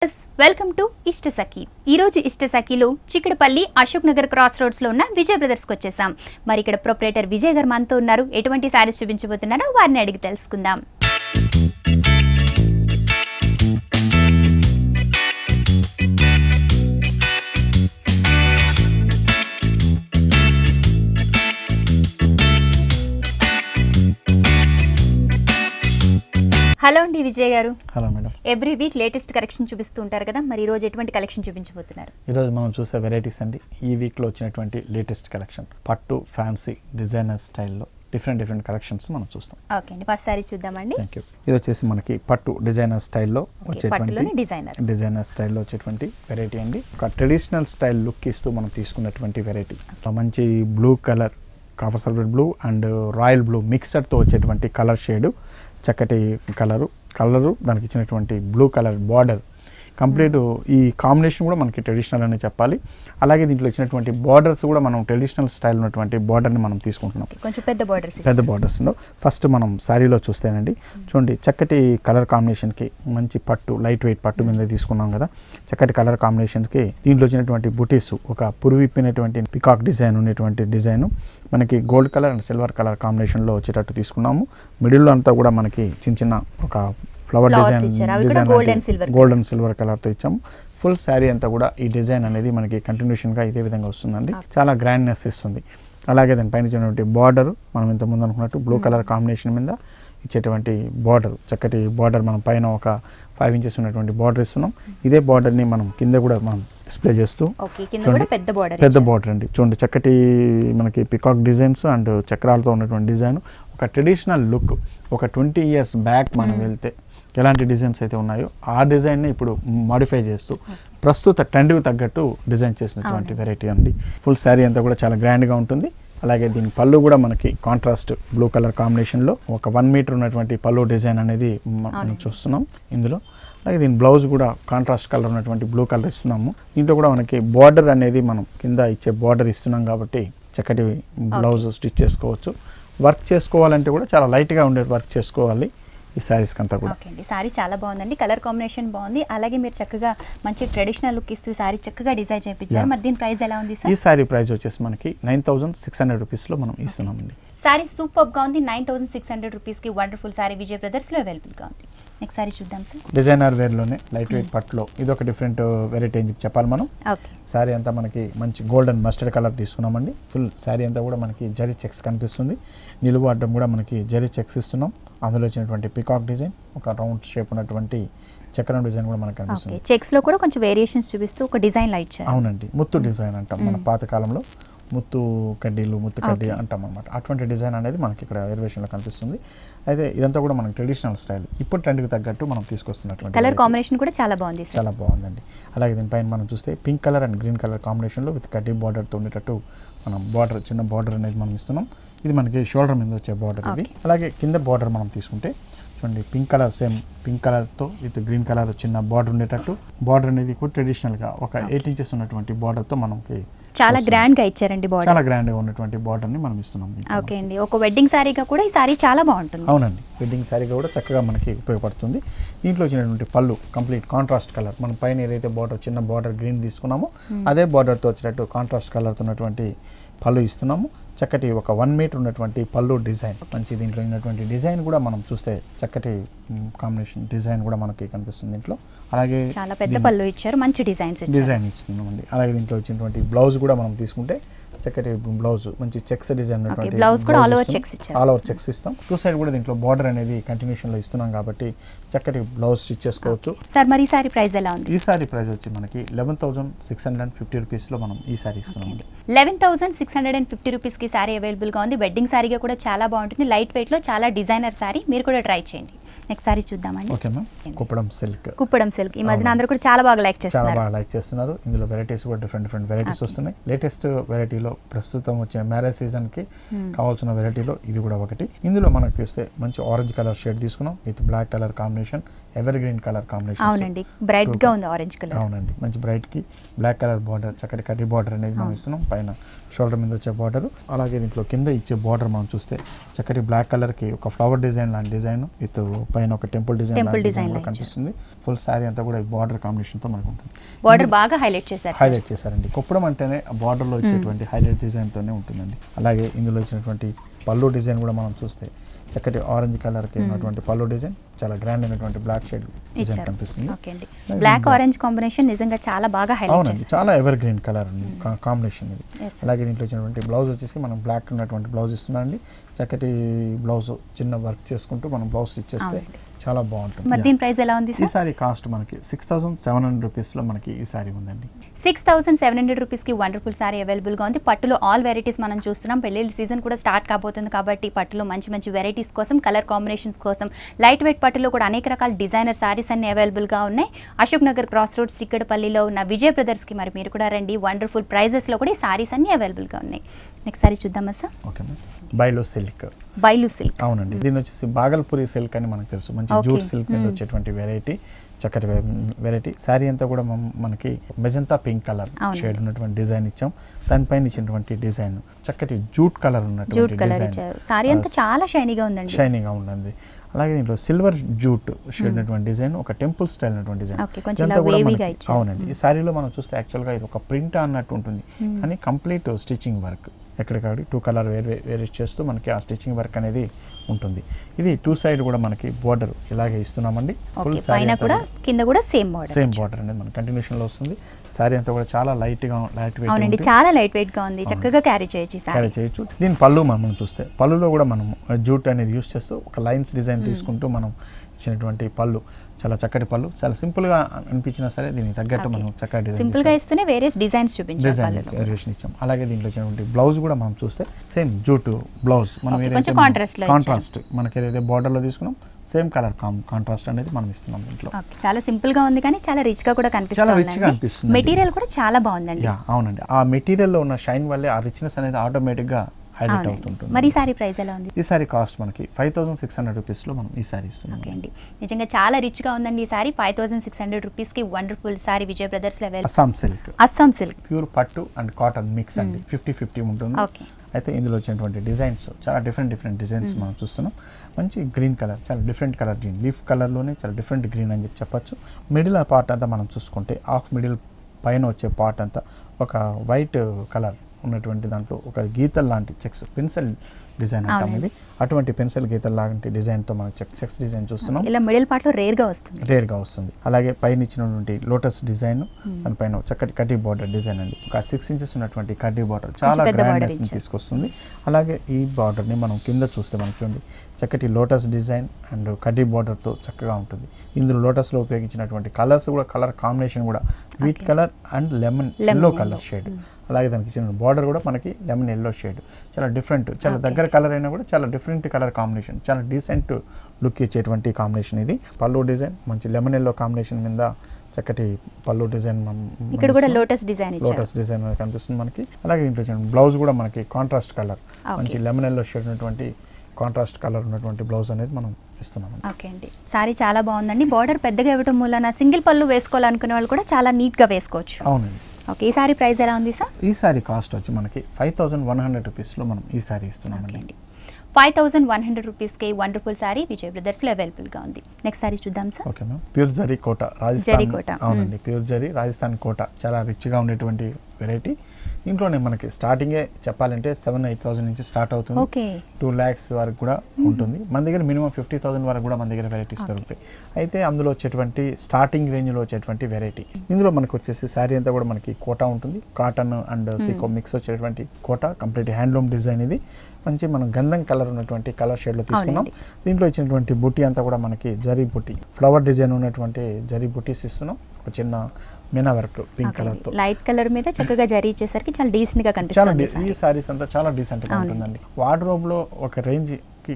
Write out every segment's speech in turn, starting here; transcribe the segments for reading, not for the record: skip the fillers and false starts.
Welcome to ఇష్టసఖి. ఈ రోజు ఇష్టసఖిలో Chikkadpally Ashok Nagar cross roads లో ఉన్న విజయ్ బ్రదర్స్ కి వచ్చేసాం. మరి ఇక్కడ ప్రొప్రైటర్ విజయ్ గారు మనతో ఉన్నారు. ఎటువంటి సారీస్ చూపించబోతున్నారో వారిని అడిగి తెలుసుకుందాం. హలో అండి విజయ్ గారు. Hello madam. Every week latest collection చూపిస్తూ ఉంటారు కదా, మరి ఈ రోజు ఎటువంటి కలెక్షన్ చూపించబోతున్నారు? ఈ రోజు మనం చూసే వెరైటీస్ అండి. ఈ వీక్లో వచ్చినటువంటి లేటెస్ట్ కలెక్షన్ పట్టు ఫ్యాన్సీ డిజైనర్ స్టైల్లో డిఫరెంట్ కలెక్షన్స్ మనం చూస్తాం. ఓకే అండి, ఫస్ట్ సారీ చూద్దామండి. Thank you. ఇది వచ్చేసి మనకి పట్టు డిజైనర్ స్టైల్లో వచ్చేటువంటి డిజైనర్ స్టైల్లో వచ్చేటువంటి వెరైటీ అండి. ఒక ట్రెడిషనల్ స్టైల్ లుక్ ఇస్తూ మనం తీసుకున్నటువంటి వెరైటీ. మంచి blue colour, copper sulphate blue and royal blue మిక్సర్తో వచ్చేటువంటి కలర్ షేడు, చక్కటి కలరు దానికి ఇచ్చినటువంటి బ్లూ కలర్ బార్డర్ కంప్లీట్. ఈ కాంబినేషన్ కూడా మనకి ట్రెడిషనల్ అని చెప్పాలి. అలాగే దీంట్లో ఇచ్చినటువంటి బార్డర్స్ కూడా మనం ట్రెడిషనల్ స్టైల్ ఉన్నటువంటి బార్డర్ని మనం తీసుకుంటున్నాం. కొంచెం పెద్ద బార్డర్స్లో ఫస్ట్ మనం శారీలో చూస్తేనండి, చూడండి చక్కటి కలర్ కాంబినేషన్కి మంచి పట్టు, లైట్ వెయిట్ పట్టు మీద తీసుకున్నాం కదా. చక్కటి కలర్ కాంబినేషన్కి దీంట్లో వచ్చినటువంటి బుటీస్ ఒక పురువిప్పినటువంటి పికాక్ డిజైన్ ఉన్నటువంటి డిజైన్ మనకి gold colour and silver colour కాంబినేషన్లో వచ్చేటట్టు తీసుకున్నాము. మిడిల్లో అంతా కూడా మనకి చిన్న ఒక flower design gold and silver కలర్తో ఇచ్చాము. ఫుల్ శారీ అంతా కూడా ఈ డిజైన్ అనేది మనకి కంటిన్యూషన్గా ఇదే విధంగా వస్తుందండి. చాలా గ్రాండ్నెస్ ఇస్తుంది. అలాగే దాని పైన ఇచ్చినటువంటి బార్డర్ మనం ఇంతకుముందు అనుకున్నట్టు బ్లూ కలర్ కాంబినేషన్ మీద ఇచ్చేటువంటి బార్డర్, చక్కటి బార్డర్ మనం పైన ఒక 5 ఇంచెస్ ఉన్నటువంటి బార్డర్ ఇస్తున్నాం. ఇదే బార్డర్ని మనం కింద కూడా మనం డిస్ప్లే చేస్తూ పెద్ద బార్డర్ అండి. చూడండి చక్కటి మనకి పికాక్ డిజైన్స్ అండ్ చక్రాలతో ఉన్నటువంటి డిజైన్. ఒక ట్రెడిషనల్ లుక్. ఒక 20 years బ్యాక్ మనం వెళ్తే ఎలాంటి డిజైన్స్ అయితే ఉన్నాయో ఆ డిజైన్ని ఇప్పుడు మాడిఫై చేస్తూ ప్రస్తుత ట్రెండ్కి తగ్గట్టు డిజైన్ చేసినటువంటి వెరైటీ అండి. ఫుల్ శారీ అంతా కూడా చాలా గ్రాండ్గా ఉంటుంది. అలాగే దీని పళ్ళు కూడా మనకి కాంట్రాస్ట్ బ్లూ కలర్ కాంబినేషన్లో ఒక 1 మీటర్ ఉన్నటువంటి పళ్ళు డిజైన్ అనేది మనం చూస్తున్నాం ఇందులో. అలాగే దీని బ్లౌజ్ కూడా కాంట్రాస్ట్ కలర్ ఉన్నటువంటి బ్లూ కలర్ ఇస్తున్నాము. దీంట్లో కూడా మనకి బార్డర్ అనేది మనం కింద ఇచ్చే బార్డర్ ఇస్తున్నాం కాబట్టి చక్కటి బ్లౌజ్ స్టిచ్ చేసుకోవచ్చు. వర్క్ చేసుకోవాలంటే కూడా చాలా లైట్గా ఉండే వర్క్ చేసుకోవాలి ఈ శారీస్ అంతా కూడా. ఓకే అండి, శారీ చాలా బాగుందండి. కలర్ కాంబినేషన్ బాగుంది. అలాగే మీరు చక్కగా మంచి ట్రెడిషనల్ లుక్ ఇస్తూ శారీ చక్కగా డిజైన్ చేయించారు. మరి దీని ప్రైస్ ఎలా ఉంది సార్? ఈ శారీ ప్రైస్ వచ్చేసి మనకి 9600 రూపీస్లో మనం ఇస్తున్నామండి. శారీ సూపర్ గా ఉంది. 9600 రూపీస్కి వండర్ఫుల్ శారీ విజయ్ బ్రదర్స్లో అవైలబుల్గా ఉంది. నెక్స్ట్ శారీ చూద్దాం సార్. డిజైనర్ వేర్లోనే లైట్ వెయిట్ పట్టులో ఇది ఒక డిఫరెంట్ వెరైటీ అని చెప్పాలి మనం. శారీ అంతా మనకి మంచి గోల్డ్ అండ్ మస్టర్డ్ కలర్ తీసుకున్నామండి. ఫుల్ శారీ అంతా కూడా మనకి జరీ చెక్స్ కనిపిస్తుంది. నిలువు అడ్డం కూడా మనకి జరీ చెక్స్ ఇస్తున్నాం. అందులో వచ్చినటువంటి పికాక్ డిజైన్, ఒక రౌండ్ షేప్ ఉన్నటువంటి చక్రం డిజైన్ కూడా మనకు కనిపిస్తుంది. చెక్స్ లో కూడా కొంచెం వేరియేషన్స్ చూపిస్తూ ఒక డిజైన్ లైట్ చేయాలి. అవునండి, ముత్తు డిజైన్ అంటాం మన పాతకాలంలో. ముత్తు కడ్డీ అంటాం అనమాట. అటువంటి డిజైన్ అనేది మనకి ఇక్కడ ఎలివేషన్లో కనిపిస్తుంది. అయితే ఇదంతా కూడా మనకి ట్రెడిషనల్ స్టైల్, ఇప్పుడు ట్రెండ్కి తగ్గట్టు మనం తీసుకొస్తున్నటువంటి కలర్ కాంబినేషన్ కూడా చాలా బాగుంది, చాలా బాగుందండి. అలాగే దీనిపైన మనం చూస్తే pink colour and green colour కాంబినేషన్లో విత్ కడ్డీ బార్డర్తో ఉండేటట్టు మనం బార్డర్, చిన్న బార్డర్ అనేది మనం ఇస్తున్నాం. ఇది మనకి షోల్డర్ మీద వచ్చే బార్డర్ ఇది. అలాగే కింద బార్డర్ మనం తీసుకుంటే చూడండి పింక్ కలర్, సేమ్ పింక్ కలర్తో విత్ గ్రీన్ కలర్ చిన్న బార్డర్ ఉండేటట్టు. బార్డర్ అనేది కూడా ట్రెడిషనల్గా ఒక 8 ఇంచెస్ ఉన్నటువంటి బార్డర్తో మనకి చాలా గ్రాండ్ గా ఇచ్చారండి. బార్డర్ చాలా గ్రాండ్ గా ఉన్నటువంటి బార్డర్ ని మనం ఇస్తున్నాం. ఓకే అండి, ఒక వెడ్డింగ్ సారీగా కూడా ఈ సారీ చాలా బాగుంటుంది. అవునండి, వెడ్డింగ్ సారీగా కూడా చక్కగా మనకి ఉపయోగపడుతుంది. దీంట్లో వచ్చినటువంటి పళ్ళు కంప్లీట్ కాంట్రాస్ట్ కలర్. మనం పైన ఏదైతే బార్డర్, చిన్న బార్డర్ గ్రీన్ తీసుకున్నామో అదే బార్డర్తో వచ్చేటట్టు కాంట్రాస్ట్ కలర్తో ఉన్నటువంటి పళ్ళు ఇస్తున్నాము. చక్కటి ఒక 1 మీటర్ ఉన్నటువంటి పళ్ళు డిజైన్. మంచి దీంట్లో ఉన్నటువంటి డిజైన్ కూడా మనం చూస్తే చక్కటి కాంబినేషన్ డిజైన్ కూడా మనకి కనిపిస్తుంది దీంట్లో. అలాగే చాలా పెద్ద పళ్ళు ఇచ్చారు, మంచి డిజైన్ ఇస్తున్నామండి. అలాగే దీంట్లో వచ్చినటువంటి బ్లౌజ్ కూడా మనం తీసుకుంటే చక్కటి బ్లౌజ్, మంచి checks design all over checks ఇస్తాం. టూ సైడ్ కూడా దీంట్లో బార్డర్ అనేది కంటిన్యూషన్ లో ఇస్తున్నాం కాబట్టి చక్కటి బ్లౌజ్ స్టిచ్ చేసుకోవచ్చు. సార్ మరి ఈ సారీ ప్రైస్ ఎలా ఉంది? ఈ సారీ ప్రైస్ వచ్చి మనకి 11,650 రూపీస్లో మనం ఈ సారీ ఇస్తున్నాం. 11,650 రూపీస్కి సారీ అవైలబుల్ గా ఉంది. వెడ్డింగ్ సారీగా కూడా చాలా బాగుంటుంది. లైట్ వెయిట్ లో చాలా డిజైనర్ సారీ, మీరు కూడా ట్రై చేయండి. నెక్స్ట్ సారీ చూద్దామండి. Okay ma'am, Kuppadam silk. ఈ మధ్యన అందరూ కూడా చాలా బాగా లైక్ చేస్తున్నారు. ఇందులో వెరైటీస్ కూడా డిఫరెంట్ వెరైటీస్ వస్తున్నాయి. లేటెస్ట్ వెరైటీలో ప్రస్తుతం వచ్చే మ్యారేజ్ సీజన్ కి కావాల్సిన వెరైటీలో ఇది కూడా ఒకటి. ఇందులో మనకు చూస్తే మంచి ఆరెంజ్ కలర్ షేడ్ తీసుకున్నాం with black colour combination, evergreen colour combination. అవునండి, బ్రైట్ గా ఉంది ఆరెంజ్ కలర్. అవునండి, మంచి బ్రైట్ కి బ్లాక్ కలర్ బార్డర్, చక్కటి కడ్డీ బార్డర్ అనేది మనం ఇస్తున్నాం. పైన షోల్డర్ మీద వచ్చే బార్డర్. అలాగే దీంట్లో కింద ఇచ్చే బార్డర్ మనం చూస్తే చక్కటి బ్లాక్ కలర్ కి ఒక ఫ్లవర్ డిజైన్ లాంటి డిజైన్ విత్ పైన ఒక టెంపుల్ డిజైన్ కూడా కనిపిస్తుంది. ఫుల్ శారీ అంతా కూడా బార్డర్ కాంబినేషన్ తో మనకు ఉంటుంది. బార్డర్ బాగా హైలైట్ చేశారండి. కుప్పడం అంటేనే బార్డర్ లో వచ్చేటువంటి హైలైట్ డిజైన్ తోనే ఉంటుందండి. అలాగే ఇందులో వచ్చినటువంటి పళ్ళు డిజైన్ కూడా మనం చూస్తే చక్కటి ఆరెంజ్ కలర్ కి ఉన్నటువంటి పళ్ళు డిజైన్, చాలా గ్రాండ్ అయినటువంటి బ్లాక్ షేడ్ డిజైన్ కనిపిస్తుంది. బ్లాక్ ఆరెంజ్ కాంబినేషన్ నిజంగా చాలా బాగా హైలైట్ చేశారు. చాలా ఎవర్ గ్రీన్ కలర్ కాంబినేషన్ ఇది. అలాగే దీంట్లో వచ్చినటువంటి బ్లౌజ్ వచ్చేసి మనం బ్లాక్ ఉన్నటువంటి బ్లౌజ్ ఇస్తున్నామండి. చక్కటి బ్లౌజ్ చిన్న వర్క్ చేసుకుంటూ మనం బ్లౌజ్ ఇచ్చేస్తే చాలా బాగుంటుంది. మరి దీని ప్రైస్ ఎలా ఉంది? ఈ సారీ కాస్ట్ మనకి 6700 రూపీస్ లో మనకి ఈ సారీ ఉందండి. 6700 రూపీస్ కి వండర్ఫుల్ సారీ అవైలబుల్ గా ఉంది. పట్టులో ఆల్ వెరైటీస్ మనం చూస్తున్నాం. పెళ్లిళ్ళ సీజన్ కూడా స్టార్ట్ కాబోతుంది కాబట్టి పట్టులో మంచి మంచి వెరైటీస్ కోసం, కలర్ కాంబినేషన్స్ కోసం, లైట్ వెయిట్ పట్టులో కూడా అనేక రకాల డిజైనర్ సారీస్ అన్ని అవైలబుల్ గా ఉన్నాయి. అశోక్ నగర్ క్రాస్ రోడ్స్ చిక్కడపల్లిలో ఉన్న విజయ్ బ్రదర్స్ కి మరి మీరు కూడా రండి. వండర్ఫుల్ ప్రైజెస్ లో కూడా ఈ సారీస్ అన్ని అవైలబుల్ గా ఉన్నాయి. నెక్స్ట్ సారీ చూద్దామా సార్? Okay ma'am. బైలో సిల్క్. అవునండి. దీని వచ్చేసి బాగల్పూరి సిల్క్ అని మనకు తెలుసు. మంచి జూట్ సిల్క్ మీద వచ్చేటువంటి వెరైటీ, చక్కటి వెరైటీ. శారీ అంతా కూడా మనకి మెజంతా పింక్ కలర్ షేడ్ ఉన్నటువంటి డిజైన్ ఇచ్చాం. దానిపైన ఇచ్చినటువంటి డిజైన్ చక్కటి జూట్ కలర్ ఉన్నటువంటి డిజైన్. శారీ అంతా చాలా షైనీగా ఉందండి. అలాగే దీంట్లో సిల్వర్ జూట్ షేడ్ ఉన్నటువంటి డిజైన్, ఒక టెంపుల్ స్టైల్ ఉన్నటువంటి డిజైన్. అవునండి. ఈ శారీలో మనం చూస్తే యాక్చువల్గా ఇది ఒక ప్రింట్ అన్నట్టు ఉంటుంది, కానీ కంప్లీట్ స్టిచ్చింగ్ వర్క్. ఎక్కడికక్కడ 2 కలర్ వేరే చేస్తూ మనకి ఆ స్టిచ్చింగ్ వర్క్ అనేది ఉంటుంది. ఇది 2 సైడ్ కూడా మనకి బోర్డర్ ఇలాగే ఇస్తున్నామండి. ఫుల్ పైన కూడా కింద కూడా సేమ్ బోర్డర్ అనేది మన కంటిన్యూషన్ లో వస్తుంది. సారీ అంతా కూడా చాలా లైట్ వెయిట్. అవునండి, చాలా లైట్ వెయిట్ గా ఉంది. చక్కగా క్యారీ చేయొచ్చు. దీని పళ్ళు మనం చూస్తే పళ్ళులో కూడా మనం జూట్ అనేది యూస్ చేస్తూ ఒక లైన్స్ డిజైన్ తీసుకుంటూ మనం ఇచ్చినటువంటి పళ్ళు చాలా చక్కటి పళ్ళు. చాలా సింపుల్ గా అనిపించినా సరే దీనికి తగ్గట్టు మనం చక్కటి డిజైన్ సింపుల్ గా ఇస్తూనే వేరియస్ డిజైన్స్ వేరియేషన్ ఇచ్చాం. అలాగే దీంట్లో వచ్చినటువంటి బ్లౌజ్ కూడా మనం చూస్తే సేమ్ జూట్ బ్లౌజ్. మనం ఏదైతే కాంట్రాస్ట్ మనకి ఏదైతే బార్డర్ లో తీసుకున్నాం సేమ్ కలర్ కాంట్రాస్ట్ అనేది మనం ఇస్తున్నాం. దీంట్లో చాలా సింపుల్ గా ఉంది కానీ చాలా రిచ్ గా కూడా కనిపిస్తుంది. మెటీరియల్ కూడా చాలా బాగుందండి. అవునండి. ఆ మెటీరియల్ లో ఉన్న షైన్ వల్లే ఆ రిచ్నెస్ అనేది ఆటోమేటిక్ గా హైలైట్ అవుతుంటుంది. మరి ఈ సారీ ప్రైస్ ఎలా ఉంది? ఈ సారీ కాస్ట్ మనకి 5600 రూపీస్ లో మనం ఈ సారీ ఇస్తున్నాం. ఓకే అండి, నిజంగా చాలా రిచ్ గా ఉందండి ఈ సారీ. 5600 రూపీస్ కి wonderful sari Vijay brothers level. Assam silk pure పట్టు అండ్ కాటన్ మిక్స్ అండి. 50-50 ఉంటుంది. అయితే ఇందులో వచ్చినటువంటి డిజైన్స్ చాలా డిఫరెంట్ డిజైన్స్ మనం చూస్తున్నాం. మంచి గ్రీన్ కలర్, చాలా డిఫరెంట్ కలర్ గ్రీన్, లీఫ్ కలర్లోనే చాలా డిఫరెంట్ గ్రీన్ అని చెప్పచ్చు. మిడిల్ పార్ట్ అంతా మనం చూసుకుంటే హాఫ్ మిడిల్ పైన వచ్చే పార్ట్ అంతా ఒక వైట్ కలర్ ఉన్నటువంటి దాంట్లో ఒక గీతల్ లాంటి చెక్స్, పెన్సిల్ డిజైన్ అంటాం ఇది. అటువంటి పెన్సిల్ గీతల్ లాంటి డిజైన్తో మనం చెక్స్ డిజైన్ చూస్తున్నాం. ఇలా మిడిల్ పార్ట్ లో రేర్ గా వస్తుంది. అలాగే పైన ఇచ్చినటువంటి లోటస్ డిజైన్, దానిపైన చక్కటి కడ్డీ బార్డర్ డిజైన్ అండి. ఒక 6 ఇంచెస్ ఉన్నటువంటి కడ్డీ బార్డర్ చాలా గ్రాండ్నెస్ తీసుకొస్తుంది. అలాగే ఈ బార్డర్ని మనం కింద చూస్తే మనకు చూడండి చక్కటి లోటస్ డిజైన్ అండ్ కడ్డీ బార్డర్తో చక్కగా ఉంటుంది. ఇందులో లోటస్లో ఉపయోగించినటువంటి కలర్స్ కూడా, కలర్ కాంబినేషన్ కూడా wheat colour and lemon yellow colour shade. అలాగే దానికి ఇచ్చిన బార్డర్ కూడా మనకి లెమన్ ఎల్లో షేడ్. చాలా డిఫరెంట్, చాలా దగ్గర కలర్ అయినా కూడా చాలా డిఫరెంట్ కలర్ కాంబినేషన్, చాలా డీసెంట్ లుక్ ఇచ్చేటువంటి కాంబినేషన్ ఇది. పళ్ళు డిజైన్ మంచి లెమన్ ఎల్లో కాంబినేషన్ మీద చక్కటి పళ్ళు డిజైన్, ఇక్కడ కూడా లోటస్ డిజైన్ కనిపిస్తుంది మనకి. అలాగే ఇంట్లో బ్లౌజ్ కూడా మనకి కాంట్రాస్ట్ కలర్, మంచి లెమన్ ఎల్లో షేడ్ ఉన్నటువంటి కాంట్రాస్ట్ కలర్ ఉన్నటువంటి బ్లౌజ్ అనేది మనం ఇస్తున్నాం. ఓకే అండి, సారీ చాలా బాగుందండి. బార్డర్ పెద్దగా ఇవ్వడం వలన సింగిల్ పళ్ళు వేసుకోవాలనుకునే వాళ్ళు కూడా చాలా నీట్ గా వేసుకోవచ్చు. అవునండి. ఓకే, ఈ సారీ ప్రైస్ ఎలా ఉంది సార్? ఈ సారీ కాస్ట్ వచ్చి మనకి 5100 రూపీస్ లో మనం ఈ సారీ ఇస్తున్నామండి. 5100 రూపీస్ కి వండర్ఫుల్ సారీ విజయ్ బ్రదర్స్ లో అవైలబుల్ గా ఉంది. నెక్స్ట్ సారీ చూద్దాం sir. Okay ma'am. Pure zari Kota, Rajasthan. అవునండి, ప్యూర్ జరీ రాజస్థాన్ కోట చాలా రిచ్ గా ఉండేటువంటి వెరైటీ. దీంట్లోనే మనకి స్టార్టింగే చెప్పాలంటే 7-8,000 నుంచి స్టార్ట్ అవుతుంది. 2 lakhs వరకు కూడా ఉంటుంది. మన దగ్గర మినిమం 50,000 వరకు కూడా మన దగ్గర వెరైటీస్ దొరుకుతాయి. అయితే అందులో వచ్చేటువంటి స్టార్టింగ్ రేంజ్లో వచ్చేటువంటి వెరైటీ. ఇందులో మనకు వచ్చేసి శారీ అంతా కూడా మనకి కోటా ఉంటుంది. కాటన్ అండ్ సీకో మిక్స్ వచ్చేటువంటి కోటా, కంప్లీట్ హ్యాండ్లూమ్ డిజైన్ ఇది. మంచి మనం గంధం కలర్ ఉన్నటువంటి కలర్ షేడ్లో తీసుకున్నాం. దీంట్లో ఇచ్చినటువంటి బుట్టి అంతా కూడా మనకి జరీ బుట్టి, ఫ్లవర్ డిజైన్ ఉన్నటువంటి జరీ బుట్టీస్ ఇస్తున్నాం. ఒక చిన్న మీనా వర్క్ పింక్ కలర్ తో, లైట్ కలర్ మీద చక్కగా జరీ ఇచ్చేసరికి చాలా డీసెంట్ గా కనిపిస్తుంది. ఈ సారీస్ అంతా చాలా డీసెంట్ గా ఉంటుందండి. వార్డ్రోబ్ లో ఒక రేంజ్ కి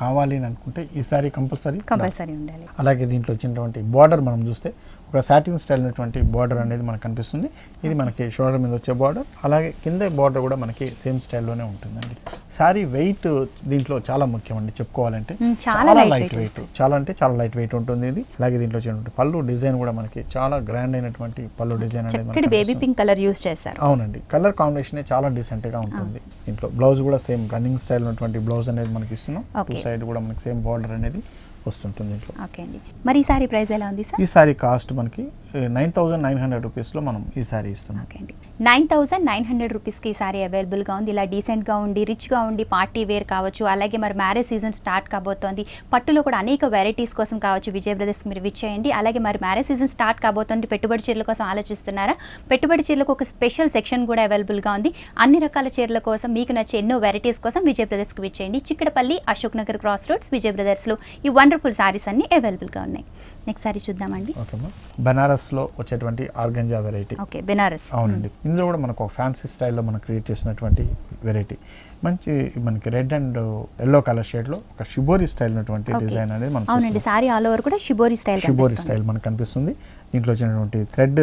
కావాలి అని అనుకుంటే ఈ సారీ కంపల్సరీ ఉండాలి. అలాగే దీంట్లో వచ్చినటువంటి బార్డర్ మనం చూస్తే ఒక సాటిన్ స్టైల్ ఉన్నటువంటి బార్డర్ అనేది మనకు కనిపిస్తుంది. ఇది మనకి షోల్డర్ మీద వచ్చే బార్డర్. అలాగే కింద బార్డర్ కూడా మనకి సేమ్ స్టైల్లోనే ఉంటుందండి. సారీ వెయిట్ దీంట్లో చాలా ముఖ్యం అండి చెప్పుకోవాలంటే. చాలా లైట్ వెయిట్, చాలా అంటే చాలా లైట్ వెయిట్ ఉంటుంది ఇది. అలాగే దీంట్లో వచ్చినటువంటి పళ్ళు డిజైన్ కూడా మనకి చాలా గ్రాండ్ అయినటువంటి పళ్ళు డిజైన్ అనేది బేబీ పింక్ కలర్ యూస్ చేశారు. అవునండి, కలర్ కాంబినేషన్ చాలా డీసెంట్ గా ఉంటుంది. దీంట్లో బ్లౌజ్ కూడా సేమ్ రన్నింగ్ స్టైల్ ఉన్నటువంటి బ్లౌజ్ అనేది మనకి ఇస్తున్నాం. 2 సైడ్ కూడా మనకి సేమ్ బార్డర్ అనేది వస్తుంటుంది దీంట్లో. ఓకే అండి. మరి ఈ సారీ ప్రైస్ ఎలా ఉంది సార్? ఈ సారీ కాస్ట్ మనకి 9,900 రూపీస్లో మనం ఈ సారీ ఇస్తున్నాం. ఓకే అండి. 9,900 రూపీస్కి ఈ సారీ అవైలబుల్గా ఉంది. ఇలా డీసెంట్గా ఉండి రిచ్గా ఉండి పార్టీ వేర్ కావచ్చు, అలాగే మరి మ్యారేజ్ సీజన్ స్టార్ట్ కాబోతోంది, పట్టులో కూడా అనేక వెరైటీస్ కోసం కావచ్చు విజయ్ బ్రదర్స్కి మీరు విచ్చేయండి. అలాగే మరి మ్యారేజ్ సీజన్ స్టార్ట్ కాబోతోంది, పెట్టుబడి చీరల కోసం ఆలోచిస్తున్నారా? పెట్టుబడి చీరలకు ఒక స్పెషల్ సెక్షన్ కూడా అవైలబుల్గా ఉంది. అన్ని రకాల చీరల కోసం మీకు నచ్చే ఎన్నో వెరైటీస్ కోసం విజయ్ బ్రదర్స్కి విచ్చేయండి. చిక్కడపల్లి అశోక్ నగర్ క్రాస్ రోడ్స్ విజయ్ బ్రదర్స్లో ఈ వండర్ఫుల్ సారీస్ అన్ని అవైలబుల్గా ఉన్నాయి. నెక్స్ట్ సారీ చూద్దామండి. ఓకేమ్మా, బనారస్లో వచ్చేటువంటి ఆర్గంజా వెరైటీ. ఓకే, బెనారస్. అవునండి, ఇందులో కూడా మనకు ఒక ఫ్యాన్సీ స్టైల్లో మనం క్రియేట్ చేసినటువంటి వెరైటీ. మంచి మనకి రెడ్ అండ్ ఎల్లో కలర్ షేడ్లో ఒక షిబోరి స్టైల్ ఉన్నటువంటి డిజైన్ అనేది మనకు. అవునండి, సారీ ఆల్ ఓవర్ కూడా షిబోరి స్టైల్ మనకు కనిపిస్తుంది. దీంట్లో వచ్చినటువంటి థ్రెడ్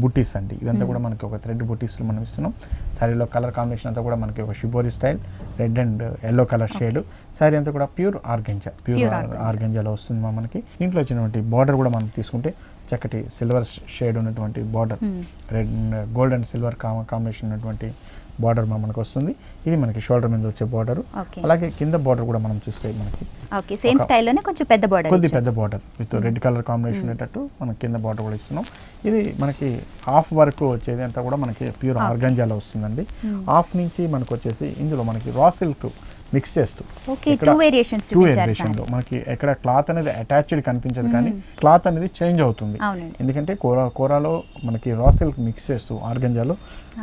బుటీస్ అండి, ఇదంతా కూడా మనకి ఒక థ్రెడ్ బుటీస్లో మనం ఇస్తున్నాం. సారీలో కలర్ కాంబినేషన్ అంతా కూడా మనకి ఒక shibori style, red and yellow colour shade. Sorry అంతా కూడా ప్యూర్ ఆర్గంజాలో వస్తుంది మనకి. దీంట్లో వచ్చినటువంటి బార్డర్ కూడా మనం తీసుకుంటే చక్కటి సిల్వర్ షేడ్ ఉన్నటువంటి border, red gold and silver combination ఉన్నటువంటి బార్డర్ మనకు వస్తుంది. ఇది మనకి షోల్డర్ మీద వచ్చే బార్డర్. అలాగే కింద బార్డర్ కూడా మనం చూస్తే మనకి సేమ్ స్టైల్లోనే కొంచెం పెద్ద border with red colour combination ఉండేటట్టు మనకి కింద బార్డర్ కూడా ఇస్తున్నాం. ఇది మనకి హాఫ్ వర్క్ వచ్చేది అంతా కూడా మనకి ప్యూర్ ఆర్గంజాలో వస్తుందండి. హాఫ్ నుంచి మనకు వచ్చేసి ఇందులో మనకి రా సిల్క్ మిక్స్ చేస్తూ టూ వేరియేషన్లో మనకి ఎక్కడ క్లాత్ అనేది అటాచ్డ్ కనిపించదు, కానీ క్లాత్ అనేది చేంజ్ అవుతుంది. ఎందుకంటే కోరాలో మనకి రా సిల్క్ మిక్స్ చేస్తూ ఆర్గంజాలో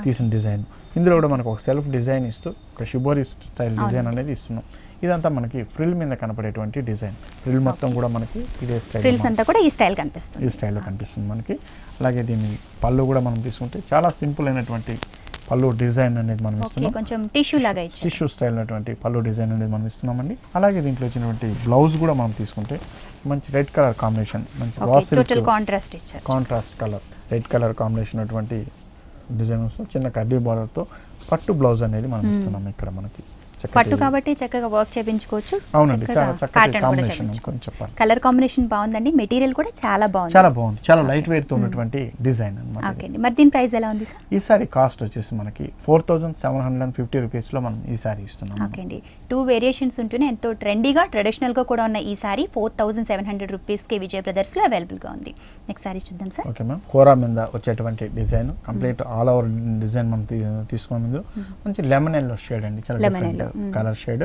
తీసిన డిజైన్. ఇందులో కూడా మనకు ఒక సెల్ఫ్ డిజైన్ ఇస్తూ ఒక షిబోరి స్టైల్ డిజైన్ అనేది ఇస్తున్నాం. ఇదంతా మనకి ఫ్రిల్ మీద కనపడేటువంటి డిజైన్. ఫ్రిల్ మొత్తం కూడా మనకి ఇదే స్టైల్, ఫ్రిల్స్ అంతా కూడా ఈ స్టైల్లో కనిపిస్తుంది మనకి. అలాగే దీన్ని పళ్ళు కూడా మనం తీసుకుంటే చాలా సింపుల్ అయినటువంటి పళ్ళు డిజైన్ అనేది మనం ఇస్తున్నాం. కొంచెం టిష్యూ స్టైల్ ఉన్నటువంటి పళ్ళు డిజైన్ అనేది మనం ఇస్తున్నామండి. అలాగే దీంట్లో వచ్చినటువంటి బ్లౌజ్ కూడా మనం తీసుకుంటే మంచి రెడ్ కలర్ కాంబినేషన్, మంచి contrast colour red colour combination అటువంటి డిజైన్ వస్తుంది. చిన్న కడ్డీ బార్డర్తో పట్టు బ్లౌజ్ అనేది మనం ఇస్తున్నాం. ఇక్కడ మనకి పట్టు కాబట్టి చక్కగా వర్క్ చేయించుకోవచ్చు. అవునండి, చాలా చక్కటి కాంబినేషన్. చెప్పాలి, కలర్ కాంబినేషన్ బాగుందండి. మెటీరియల్ కూడా చాలా బాగుంది, చాలా లైట్ వెయిట్ తో ఉన్నటువంటి డిజైన్ అన్నమాట. ఓకే అండి. మరి దీని ప్రైస్ ఎలా ఉంది సార్? ఈ సారీ కాస్ట్ వచ్చేసి మనకి 4,750 రూపీస్ లో మనం ఈ సారీ ఇస్తున్నాం. ఓకే అండి. 2 వేరియేషన్స్ ఉంటూనే ఎంతో ట్రెండీగా ట్రెడిషనల్ గా కూడా ఉన్న ఈ సారీ 4,700 రూపీస్ కి విజయ్ బ్రదర్స్ లో అవైలబుల్ గా ఉంది. నెక్స్ట్ సారీ చూద్దాం సార్. ఓకే మ్యామ్, కోరా మీద వచ్చేటువంటి design complete all over design మనం తీసుకున్న ముందు మంచి లెమన్ ఎల్లో షేడ్ అండి, చాలా డిఫరెంట్ కలర్ షేడ్.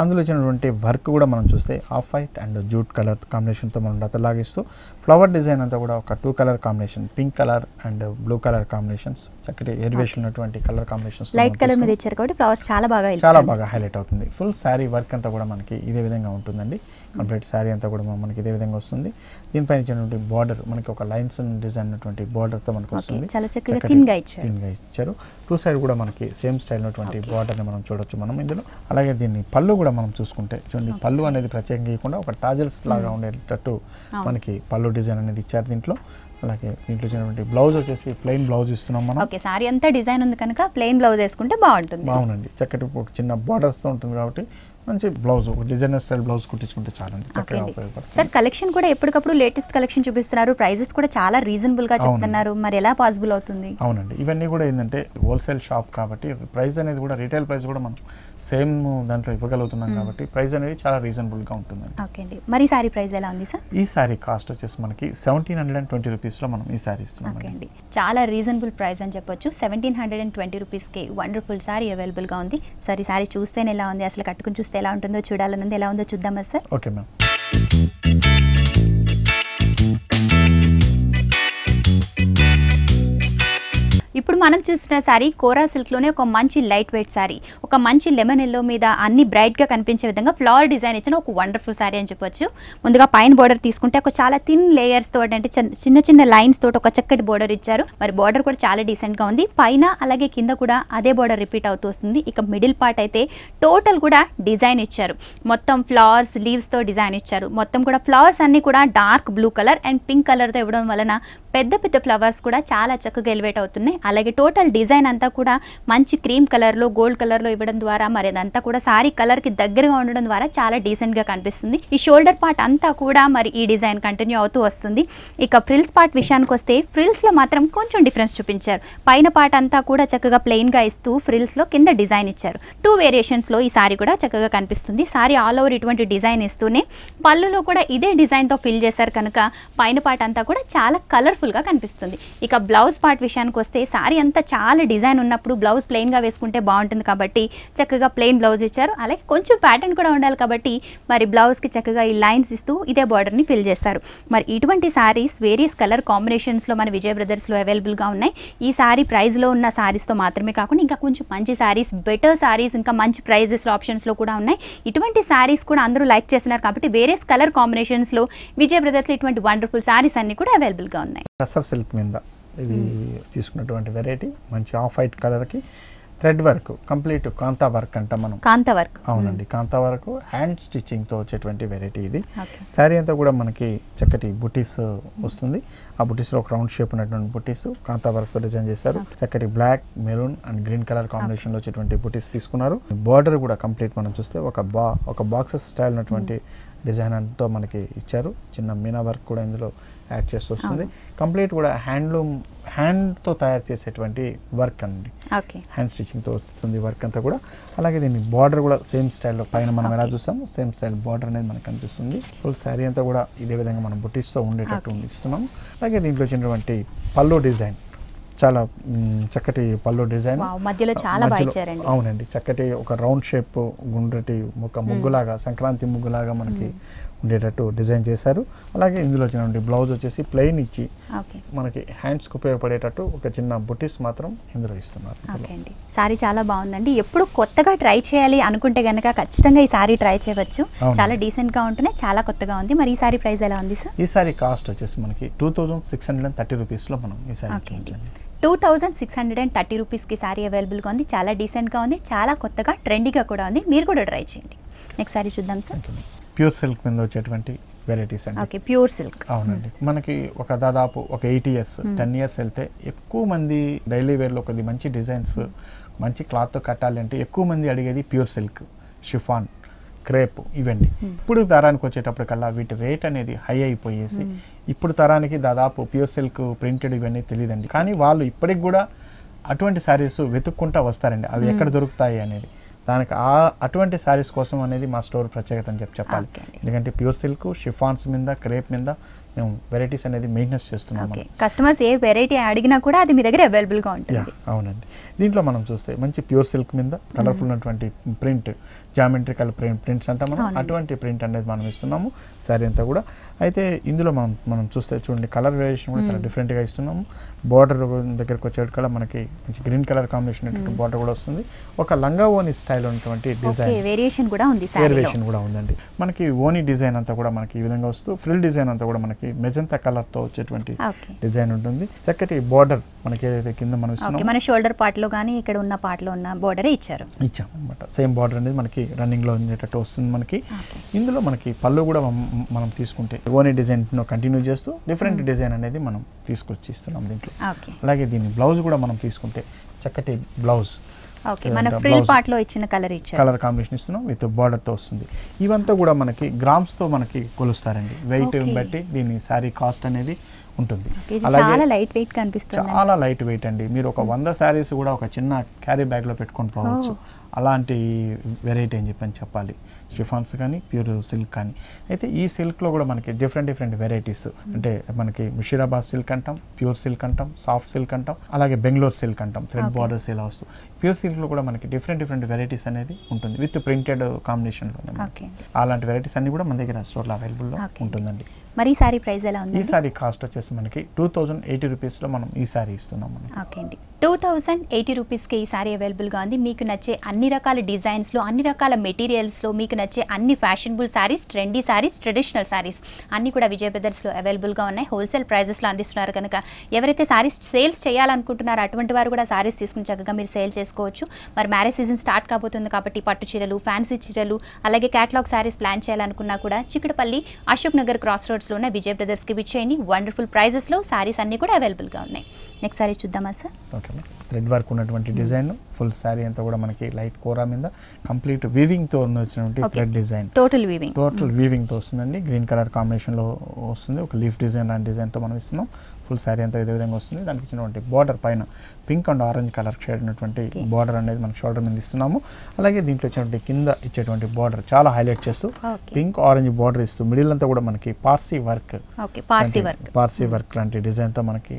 అందులో వచ్చినటువంటి వర్క్ కూడా మనం చూస్తే off white and jute colour కాంబినేషన్తో మనం లతలాగిస్తూ ఫ్లవర్ డిజైన్ అంతా కూడా ఒక 2 colour combination, pink colour and blue colour combinations, చక్కటి ఎలివేషన్ ఉన్నటువంటి కలర్ కాంబినేషన్స్. లైట్ కలర్ మీద ఇచ్చారు కాబట్టి ఫ్లవర్స్ చాలా బాగా హైలైట్ అవుతుంది. ఫుల్ శారీ వర్క్ అంతా కూడా మనకి ఇదే విధంగా ఉంటుందండి. కంప్లీట్ శారీ అంతా కూడా మనకి ఇదే విధంగా వస్తుంది. దీనిపైన ఇచ్చినటువంటి బార్డర్ మనకి ఒక లైన్స్ డిజైన్ ఉన్నటువంటి బార్డర్తో మనకు వస్తుంది. చాలా చక్కగా థిన్గా ఇచ్చారు. 2 సైడ్ కూడా మనకి సేమ్ స్టైల్ ఉన్నటువంటి బార్డర్ని మనం చూడొచ్చు మనం ఇందులో. అలాగే దీన్ని పళ్ళు కూడా మనం చూసుకుంటే చూడండి, పళ్ళు అనేది ప్రత్యేకంగా ఇవ్వకుండా ఒక టాజల్స్ లాగా ఉండేటట్టు మనకి పళ్ళు డిజైన్ అనేది ఇచ్చారు దీంట్లో. అలాగే దీంట్లో వచ్చినటువంటి బ్లౌజ్ వచ్చేసి ప్లెయిన్ బ్లౌజ్ ఇస్తున్నాం మనం. ఓకే, సారీ అంతా డిజైన్ ఉంది కనుక ప్లెయిన్ బ్లౌజ్ వేసుకుంటే బాగుంటుంది. బాగుందండి, చక్కటి చిన్న బార్డర్స్తో ఉంటుంది కాబట్టి మంచి బ్లౌజ్, డిజైనర్ స్టైల్ బ్లౌజ్ కుట్టించుకుంటే చాలండి, చక్కగా ఉపయోగపడుతుంది. సార్, కలెక్షన్ కూడా ఎప్పటికప్పుడు లేటెస్ట్ కలెక్షన్ చూపిస్తున్నారు, ప్రైజెస్ కూడా చాలా రీజనబుల్ గా చెప్తున్నారు, మరి ఎలా పాసిబుల్ అవుతుంది? అవునండి, ఇవన్నీ కూడా ఏంటంటే హోల్సేల్ షాప్ కాబట్టి ప్రైస్ అనేది కూడా రీటైల్ ప్రైస్ కూడా మనం సేమ్ దాంట్లో ఇవ్వగలుగుతున్నాం కాబట్టి ప్రైస్ అనేది చాలా రీజనబుల్ గా ఉంటుంది. ఓకే అండి, మరి సారీ ప్రైస్ ఎలా ఉంది సార్? ఈ సారీ కాస్ట్ వచ్చేసి మనకి 1720 రూపీస్ లో మనం ఈ సారీ ఇస్తున్నాం. ఓకే అండి, చాలా రీజనబుల్ ప్రైస్ అని చెప్పొచ్చు. 1720 రూపీస్ కి వండర్ఫుల్ సారీ అవైలబుల్ గా ఉంది. సారీ సారీ చూస్తేనే ఎలా ఉంది, అసలు కట్టుకుని చూస్తే ఎలా ఉంటుందో, చూడాలనుంది, ఎలా ఉందో చూద్దామా సార్? Okay ma'am. ఇప్పుడు మనం చూసిన సారీ కోరా సిల్క్లోనే ఒక మంచి లైట్ వెయిట్ సారీ, ఒక మంచి లెమన్ ఎల్లో మీద అన్ని బ్రైట్గా కనిపించే విధంగా ఫ్లవర్ డిజైన్ ఇచ్చిన ఒక వండర్ఫుల్ సారీ అని చెప్పొచ్చు. ముందుగా పైన బోర్డర్ తీసుకుంటే ఒక చాలా థిన్ లేయర్స్ తోటి, అంటే చిన్న చిన్న లైన్స్ తోటి ఒక చక్కటి బోర్డర్ ఇచ్చారు. మరి బోర్డర్ కూడా చాలా డీసెంట్గా ఉంది. పైన అలాగే కింద కూడా అదే బోర్డర్ రిపీట్ అవుతూ వస్తుంది. ఇక మిడిల్ పార్ట్ అయితే టోటల్ కూడా డిజైన్ ఇచ్చారు. మొత్తం ఫ్లవర్స్ లీవ్స్తో డిజైన్ ఇచ్చారు. మొత్తం కూడా ఫ్లవర్స్ అన్ని కూడా dark blue colour and pink కలర్తో ఇవ్వడం వలన పెద్ద పెద్ద ఫ్లవర్స్ కూడా చాలా చక్కగా ఎలివేట్ అవుతున్నాయి. అలాగే టోటల్ డిజైన్ అంతా కూడా మంచి క్రీమ్ కలర్లో గోల్డ్ కలర్లో ఇవ్వడం ద్వారా మరి అదంతా కూడా సారీ కలర్కి దగ్గరగా ఉండడం ద్వారా చాలా డీసెంట్గా కనిపిస్తుంది. ఈ షోల్డర్ పార్ట్ అంతా కూడా మరి ఈ డిజైన్ కంటిన్యూ అవుతూ వస్తుంది. ఇక ఫ్రిల్స్ పార్ట్ విషయానికి వస్తే ఫ్రిల్స్లో మాత్రం కొంచెం డిఫరెన్స్ చూపించారు. పైన పార్ట్ అంతా కూడా చక్కగా ప్లెయిన్గా ఇస్తూ ఫ్రిల్స్లో కింద డిజైన్ ఇచ్చారు. 2 వేరియేషన్స్లో ఈ సారీ కూడా చక్కగా కనిపిస్తుంది. సారీ ఆల్ ఓవర్ ఇటువంటి డిజైన్ ఇస్తూనే పళ్ళులో కూడా ఇదే డిజైన్తో ఫిల్ చేశారు కనుక పైన పార్ట్ అంతా కూడా చాలా కలర్ఫుల్గా కనిపిస్తుంది. ఇక బ్లౌజ్ పార్ట్ విషయానికి వస్తే సారీ అంతా చాలా డిజైన్ ఉన్నప్పుడు బ్లౌజ్ ప్లెయిన్గా వేసుకుంటే బాగుంటుంది కాబట్టి చక్కగా ప్లెయిన్ బ్లౌజ్ ఇచ్చారు. అలాగే కొంచెం ప్యాటర్న్ కూడా ఉండాలి కాబట్టి మరి బ్లౌజ్కి చక్కగా ఈ లైన్స్ ఇస్తూ ఇదే బార్డర్ని ఫిల్ చేస్తారు. మరి ఇటువంటి సారీస్ వేరియస్ కలర్ కాంబినేషన్స్లో మన విజయ్ బ్రదర్స్లో అవైలబుల్గా ఉన్నాయి. ఈ సారీ ప్రైస్లో ఉన్న సారీస్తో మాత్రమే కాకుండా ఇంకా కొంచెం మంచి సారీస్, బెటర్ సారీస్, ఇంకా మంచి ప్రైజెస్లో ఆప్షన్స్లో కూడా ఉన్నాయి. ఇటువంటి సారీస్ కూడా అందరూ లైక్ చేస్తున్నారు కాబట్టి వేరియస్ కలర్ కాంబినేషన్స్లో విజయ్ బ్రదర్స్లో ఇటువంటి వండర్ఫుల్ సారీస్ అన్ని కూడా అవైలబుల్గా ఉన్నాయి. టసర్ సిల్క్ మీద ఇది తీసుకున్నటువంటి వెరైటీ మంచి ఆఫ్ వైట్ కలర్కి థ్రెడ్ వర్క్, కంప్లీట్ కాంతా వర్క్ అంట మనం. కాంతా వర్క్, అవునండి, కాంతా వర్క్ హ్యాండ్ స్టిచ్చింగ్తో వచ్చేటువంటి వెరైటీ ఇది. శారీ అంతా కూడా మనకి చక్కటి బుటీస్ వస్తుంది. ఆ బుటీస్లో ఒక రౌండ్ షేప్ ఉన్నటువంటి బుటీస్ కాంతా వర్క్తో డిజైన్ చేశారు. చక్కటి black, maroon and green colour కాంబినేషన్లో వచ్చేటువంటి బుటీస్ తీసుకున్నారు. బార్డర్ కూడా కంప్లీట్ మనం చూస్తే ఒక బాక్సెస్ స్టైల్ ఉన్నటువంటి డిజైన్ అంతా మనకి ఇచ్చారు. చిన్న మీనా వర్క్ కూడా ఇందులో యాడ్ చేసి వస్తుంది. కంప్లీట్ కూడా హ్యాండ్తో తయారు చేసేటువంటి వర్క్ అండి, హ్యాండ్ స్టిచ్చింగ్తో వస్తుంది వర్క్ అంతా కూడా. అలాగే దీని బార్డర్ కూడా సేమ్ స్టైల్లో పైన మనం ఎలా చూస్తాము సేమ్ స్టైల్ బార్డర్ అనేది మనకు కనిపిస్తుంది. ఫుల్ శారీ అంతా కూడా ఇదే విధంగా మనం బుటీస్తో ఉండేటట్టు ఇస్తున్నాం. అలాగే దీంట్లో వచ్చినటువంటి పళ్ళు డిజైన్ చాలా చక్కటి పళ్ళు డిజైన్ మధ్యలో చాలా బాగా ఇచ్చారండి. అవునండి, చక్కటి ఒక రౌండ్ షేప్ గుండ్రటి ఒక ముగ్గులాగా, సంక్రాంతి ముగ్గులాగా మనకి ఉండేటట్టు డిజైన్ చేశారు. అలాగే ఇందులో వచ్చినటువంటి బ్లౌజ్ వచ్చేసి ప్లెయిన్ ఇచ్చి మనకి హ్యాండ్స్కి ఉపయోగపడేటట్టు ఒక చిన్న బుటీస్ మాత్రం ఇందులో ఇస్తున్నారు. సారీ చాలా బాగుందండి. ఎప్పుడు కొత్తగా ట్రై చేయాలి అనుకుంటే గనక ఖచ్చితంగా ఈ సారీ ట్రై చేయవచ్చు. చాలా డీసెంట్ గా ఉంటేనే చాలా కొత్తగా ఉంది. మరి ఈ సారీ ప్రైస్ ఎలా ఉంది సార్? ఈ సారీ కాస్ట్ వచ్చేసి మనకి 2630 రూపీస్లో మనం ఈ సారీ 2630 రూపీస్కి సారీ అవైలబుల్గా ఉంది. చాలా డీసెంట్గా ఉంది, చాలా కొత్తగా ట్రెండీగా కూడా ఉంది. మీరు కూడా ట్రై చేయండి. నెక్స్ట్ సారీ చూద్దాం సార్. ప్యూర్ సిల్క్ మీద వచ్చేటువంటి వెరైటీస్ అండి. Okay, pure silk. అవునండి, మనకి ఒక దాదాపు ఒక 8 years 10 years వెళ్తే ఎక్కువ మంది డైలీ వేర్లో కొద్ది మంచి డిజైన్స్ మంచి క్లాత్తో కట్టాలి అంటే ఎక్కువ మంది అడిగేది ప్యూర్ సిల్క్, షిఫాన్, క్రేప్ ఇవన్నీ. ఇప్పుడు తరానికి వచ్చేటప్పటికల్లా వీటి రేట్ అనేది హై అయిపోయేసి ఇప్పుడు తరానికి దాదాపు ప్యూర్ సిల్క్ ప్రింటెడ్ ఇవన్నీ తెలియదండి. కానీ వాళ్ళు ఇప్పటికి కూడా అటువంటి శారీస్ వెతుక్కుంటూ వస్తారండి, అవి ఎక్కడ దొరుకుతాయి అనేది. దానికి అటువంటి శారీస్ కోసం అనేది మా స్టోర్ ప్రత్యేకత అని చెప్పాలి. ఎందుకంటే ప్యూర్ సిల్క్, షిఫాన్స్ మీద, క్రేప్ మీద మేము వెరైటీస్ అనేది మెయింటెనెన్స్ చేస్తున్నాము. కస్టమర్స్ ఏ వెరైటీ అడిగినా కూడా అది మీ దగ్గర అవైలబుల్గా ఉంటుంది. అవునండి, దీంట్లో మనం చూస్తే మంచి ప్యూర్ సిల్క్ మీద కలర్ఫుల్ ఉన్నటువంటి ప్రింట్, జామెట్రికల్ ప్రింట్స్ అంటాం మనం, అటువంటి ప్రింట్ అనేది మనం ఇస్తున్నాము శారీ అంతా కూడా. అయితే ఇందులో మనం చూస్తే చూడండి కలర్ వేరియేషన్ కూడా చాలా డిఫరెంట్గా ఇస్తున్నాము. బార్డర్ దగ్గరకు వచ్చేటికల్లా మనకి మంచి గ్రీన్ కలర్ కాంబినేషన్ బార్డర్ కూడా వస్తుంది. ఒక లంగా ఓని స్టైల్ ఉన్నటువంటి డిజైన్ వేరియేషన్ కూడా ఉందండి. మనకి ఓని డిజైన్ అంతా కూడా మనకి ఈ విధంగా వస్తూ ఫ్రిల్ డిజైన్ అంతా కూడా మనకి మెజంతా కలర్ తో వచ్చేటువంటి డిజైన్ ఉంటుంది. చక్కటి బార్డర్ మనకి ఏదైతే కింద మనం ఇస్తున్నాం మన షోల్డర్ పార్ట్ లో గానీ ఇక్కడ ఉన్న పార్ట్ లో ఉన్న బార్డర్ ఇచ్చాం అన్నమాట. సేమ్ బార్డర్ అనేది మనకి రన్నింగ్ లో ఉండేటట్టు వస్తుంది మనకి. ఇందులో మనకి పళ్ళు కూడా మనం తీసుకుంటే ఓని డిజైన్ కంటిన్యూ చేస్తూ డిఫరెంట్ డిజైన్ అనేది మనం తీసుకొచ్చి ఇస్తున్నాం దీంట్లో. అలాగే దీని బ్లౌజ్ కూడా మనం తీసుకుంటే చక్కటి బ్లౌజ్ కలర్ కాంబినేషన్ ఇస్తున్నాం విత్ బార్డర్ తో వస్తుంది. ఇవంతా కూడా మనకి గ్రామ్స్ తో మనకి కొలుస్తారండి. వెయిట్ బట్టి దీని శారీ కాస్ట్ అనేది ఉంటుంది. చాలా లైట్ వెయిట్ కనిపిస్తుంది, చాలా లైట్ వెయిట్ అండి. మీరు ఒక 100 శారీస్ కూడా ఒక చిన్న క్యారీ బ్యాగ్ లో పెట్టుకొని పోవచ్చు. అలాంటి వెరైటీ అని చెప్పాలి. షిఫాన్స్ కానీ ప్యూర్ సిల్క్ కానీ. అయితే ఈ సిల్క్లో కూడా మనకి డిఫరెంట్ వెరైటీస్ అంటే మనకి ముషీరాబాద్ సిల్క్ అంటాం, ప్యూర్ సిల్క్ అంటాం, సాఫ్ట్ సిల్క్ అంటాం, అలాగే బెంగళూరు సిల్క్ అంటాం, థ్రెడ్ బార్డర్స్ ఇలా వస్తుంది. ప్యూర్ సిల్క్లో కూడా మనకి డిఫరెంట్ వెరైటీస్ అనేది ఉంటుంది విత్ ప్రింటెడ్ కాంబినేషన్లో. అలాంటి వెరైటీస్ అన్ని కూడా మన దగ్గర స్టోర్లో అవైలబుల్లో ఉంటుందండి. మరి ఈ సారీ ప్రైస్ ఎలా ఉంది? ఈ సారీ కాస్ట్ వచ్చేసి మనకి 2080 రూపీస్లో మనం ఈ సారీ ఇస్తున్నాం. ఓకే అండి, 2080 రూపీస్కి ఈ సారీ అవైలబుల్గా ఉంది. మీకు నచ్చే అన్ని రకాల డిజైన్స్లో, అన్ని రకాల మెటీరియల్స్లో, మీకు నచ్చే అన్ని fashionable saris, trendy saris, traditional saris అన్నీ కూడా విజయ్ బ్రదర్స్లో అవైలబుల్గా ఉన్నాయి. హోల్సేల్ ప్రైజెస్లో అందిస్తున్నారు కనుక ఎవరైతే సారీస్ సేల్స్ చేయాలనుకుంటున్నారో అటువంటి వారు కూడా సారీస్ తీసుకుని చక్కగా మీరు సేల్ చేసుకోవచ్చు. మరి మ్యారేజ్ సీజన్ స్టార్ట్ కాబోతుంది కాబట్టి పట్టు చీరలు, ఫ్యాన్సీ చీరలు, అలాగే క్యాటలాగ్ సారీస్ ప్లాన్ చేయాలనుకున్నా కూడా చిక్కడపల్లి అశోక్ నగర్ క్రాస్ రోడ్స్లో ఉన్న విజయ్ బ్రదర్స్కి విచ్చేయండి. వండర్ఫుల్ ప్రైజెస్లో సారీస్ అన్నీ కూడా అవైలబుల్గా ఉన్నాయి. నెక్స్ట్ సారీ చూద్దామా సార్? ఓకే, థ్రెడ్ వర్క్ ఉన్నటువంటి డిజైన్, ఫుల్ శారీ అంతా కూడా మనకి లైట్ కోరా మీద కంప్లీట్ వీవింగ్ తో వచ్చినటువంటి థ్రెడ్ డిజైన్, టోటల్ వీవింగ్ తో వస్తుందండి. గ్రీన్ కలర్ కాంబినేషన్ లో వస్తుంది, ఒక లీఫ్ డిజైన్ లాంటి డిజైన్ తో మనం ఇస్తున్నాం. ఫుల్ శారీ అంతా ఇదే విధంగా వస్తుంది. దానికి ఇచ్చినటువంటి బార్డర్ పైన pink and orange colour shade ఉన్నటువంటి బార్డర్ అనేది మనం షోల్డర్ మీద ఇస్తున్నాము. అలాగే దీంట్లో ఇచ్చినటువంటి కింద ఇచ్చేటువంటి బార్డర్ చాలా హైలైట్ చేస్తూ పింక్ ఆరెంజ్ బార్డర్ ఇస్తూ మిడిల్ అంతా కూడా మనకి పార్సీ వర్క్ లాంటి డిజైన్ తో మనకి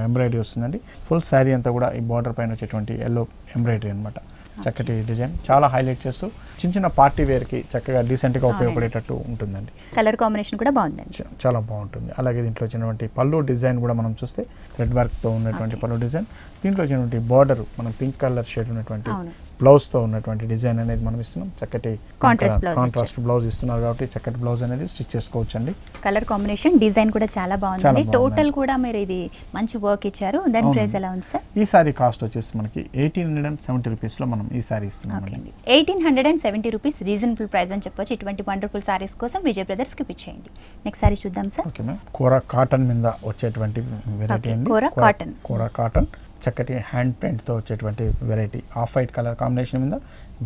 ఎంబ్రాయిడరీ వస్తుందండి. ఫుల్ శారీ అంతా కూడా ఈ బార్డర్ పైన వచ్చేటువంటి ఎల్లో ఎంబ్రాయిడరీ అనమాట. చక్కటి డిజైన్ చాలా హైలైట్ చేస్తూ చిన్న చిన్న పార్టీ వేర్ కి చక్కగా డీసెంట్ గా ఉపయోగపడేటట్టు ఉంటుందండి. కలర్ కాంబినేషన్ కూడా బాగుందండి, చాలా బాగుంటుంది. అలాగే దీంట్లో వచ్చినటువంటి పళ్ళు డిజైన్ కూడా మనం చూస్తే థ్రెడ్ వర్క్ తో ఉన్నటువంటి పళ్ళు డిజైన్, దీంట్లో వచ్చినటువంటి బార్డర్ మనం పింక్ కలర్ షేడ్ ఉన్నటువంటి బ్లౌజ్ తో ఉన్నటువంటి డిజైన్ అనేది మనం ఇస్తున్నాం. చక్కటి కాంట్రాస్ట్ బ్లౌజ్ ఇస్తున్నారు కాబట్టి చక్కటి బ్లౌజ్ అనేది స్టిచ్ చేసుకోవచ్చు అండి. కలర్ కాంబినేషన్ డిజైన్ కూడా చాలా బాగుంది. టోటల్ కూడా మీరు ఇది మంచి వర్క్ ఇచ్చారు. దాని ప్రైస్ ఎలా ఉంది సార్? ఈ సారీ కాస్ట్ వచ్చేసి మనకి 1870 రూపీస్ లో మనం ఈ సారీ ఇస్తున్నాం. 1870 రూపీస్ రీజనబుల్ ప్రైస్ అని చెప్పొచ్చు. ఇటువంటి వండర్ఫుల్ సారీస్ కోసం విజయ్ బ్రదర్స్ కి పిచ్చేయండి. నెక్స్ట్ సారీ చూద్దాం సార్. ఓకే మ్యామ్, కోరా కాటన్ మీద వచ్చేటువంటి వెరైటీ అండి. కోరా కాటన్ చక్కటి హ్యాండ్ పెయింట్తో వచ్చేటువంటి variety. Off white colour combination మీద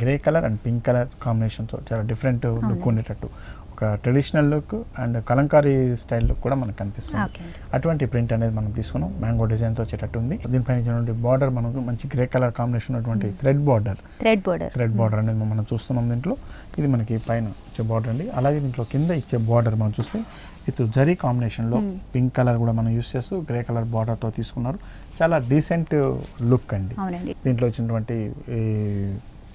grey colour and pink colour కాంబినేషన్తో చాలా డిఫరెంట్ లుక్ ఉండేటట్టు ఒక traditional look and Kalamkari style look కూడా మనకు కనిపిస్తుంది. అటువంటి ప్రింట్ అనేది మనం తీసుకున్నాం. మ్యాంగో డిజైన్తో వచ్చేటట్టు ఉంది. దీనిపైన ఇచ్చినటువంటి బార్డర్ మనకు మంచి గ్రే కలర్ కాంబినేషన్ ఉన్నటువంటి థ్రెడ్ బార్డర్ అనేది మనం చూస్తున్నాం. దీంట్లో ఇది మనకి పైన ఇచ్చే బార్డర్ అండి. అలాగే దీంట్లో కింద ఇచ్చే బార్డర్ మనం చూస్తే విత్ జరీ కాంబినేషన్లో పింక్ కలర్ కూడా మనం యూస్ చేస్తూ గ్రే కలర్ బార్డర్తో తీసుకున్నారు. చాలా డీసెంట్ లుక్ అండి. దీంట్లో వచ్చినటువంటి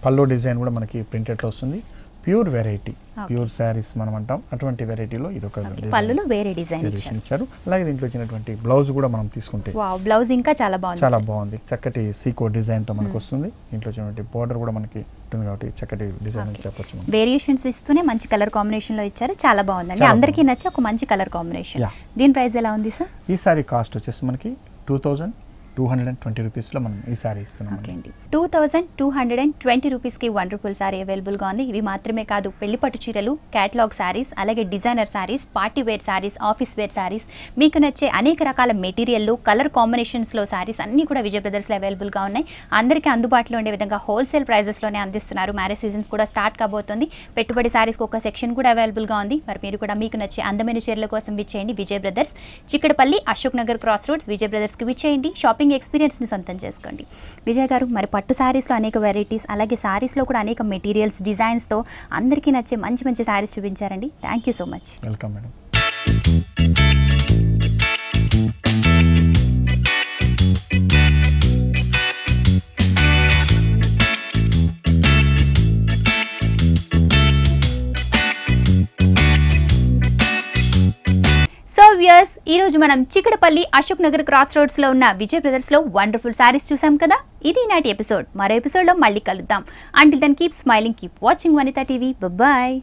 పల్లో డిజైన్ కూడా మనకి ప్రింటెడ్లో వస్తుంది. ప్యూర్ వెరైటీ, ప్యూర్ శారీస్ మనం అంటాం. అటువంటి వెరైటీలో ఇది ఒక పళ్ళులో వేరే డిజైన్ ఇచ్చారు. అలాగే దీంట్లో వచ్చినటువంటి బ్లౌజ్ కూడా మనం తీసుకుంటే బ్లౌజ్ ఇంకా చాలా బాగుంది. చక్కటి సీకో డిజైన్ తో మనకు వస్తుంది. దీంట్లో వచ్చినటువంటి బార్డర్ కూడా మనకి ఉంటుంది కాబట్టి చక్కటి డిజైన్ అని చెప్పొచ్చు. వేరియేషన్స్ ఇస్తూనే మంచి కలర్ కాంబినేషన్ లో ఇచ్చారు. చాలా బాగుందండి. అందరికీ నచ్చే ఒక మంచి కలర్ కాంబినేషన్. దీని ప్రైస్ ఎలా ఉంది సార్? ఈ సారీ కాస్ట్ వచ్చేసి మనకి 2220 రూపీస్లో మనం ఈ సారీ ఇస్తున్నాం. 2220 రూపీస్కి వండర్ఫుల్ సారీ అవైలబుల్గా ఉంది. ఇవి మాత్రమే కాదు, పెళ్లి పట్టు చీరలు, క్యాటలాగ్ సారీస్, అలాగే designer saris, party wear saris, office wear saris, మీకు నచ్చే అనేక రకాల మెటీరియల్లు, కలర్ కాంబినేషన్స్లో సారీస్ అన్నీ కూడా విజయ్ బ్రదర్స్లో అవైలబుల్గా ఉన్నాయి. అందరికీ అందుబాటులో ఉండే విధంగా హోల్సేల్ ప్రైజెస్లోనే అందిస్తున్నారు. మ్యారేజ్ సీజన్స్ కూడా స్టార్ట్ కాబోతుంది. పెట్టుబడి సారీస్కి ఒక సెక్షన్ కూడా అవైలబుల్గా ఉంది. మరి మీరు కూడా మీకు నచ్చే అందమైన చీరల కోసం విచ్చేయండి. Vijay brothers, Chikkadpally, Ashok Nagar cross roads. Vijay బ్రదర్స్కి విచ్చేయండి. షాపింగ్ ఎక్స్పీరియన్స్ని సొంతం చేసుకోండి. విజయ్ గారు, మరి పట్టు సారీస్లో అనేక వెరైటీస్, అలాగే సారీస్లో కూడా అనేక మెటీరియల్స్, డిజైన్స్తో అందరికీ నచ్చే మంచి మంచి సారీస్ చూపించారండి. Thank you so much. Welcome madam. Viewers, ఈ రోజు మనం చిక్కడపల్లి, అశోక్ నగర్ క్రాస్ రోడ్స్ లో ఉన్న విజయ్ బ్రదర్స్ లో వండర్ఫుల్ సారీస్ చూసాం కదా. ఇది నాటి ఎపిసోడ్. మరో ఎపిసోడ్ లో మళ్ళీ కలుద్దాం. Until then keep smiling, keep watching Vanitha TV. Bye.